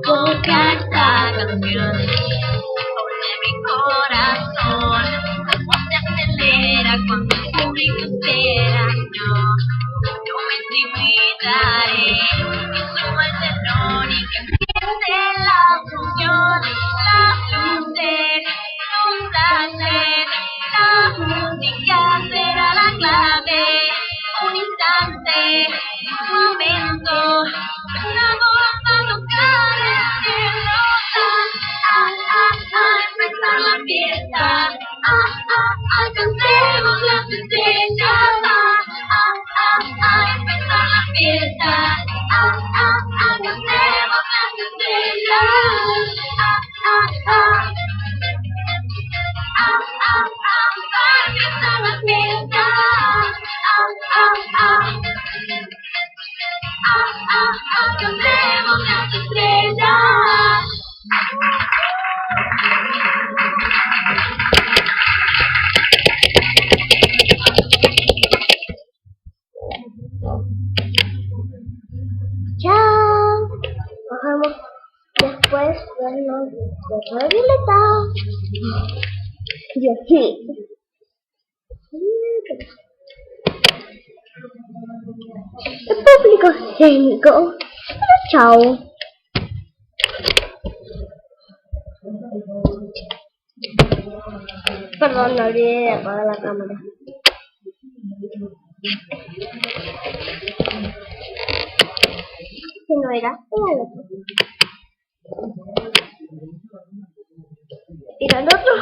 Provoca esta canción sobre mi corazón, cómo se acelera cuando el público espera. No me intimidaré, que sumo el telón y que empiece la función. La luces, los flashes, la música será la clave. Un instante, un momento, una voz va a tocar el cielo. Empezar la fiesta. Alcancemos las estrellas. Empezar la fiesta. Alcancemos las estrellas. Empezar la fiesta. Alcancemos las estrellas. Chao. Nos vemos después vernos de la Violeta. Dios mío. El público escénico. Chao. Perdón, me olvidé de apagar la cámara. Que no era el otro. Era el otro.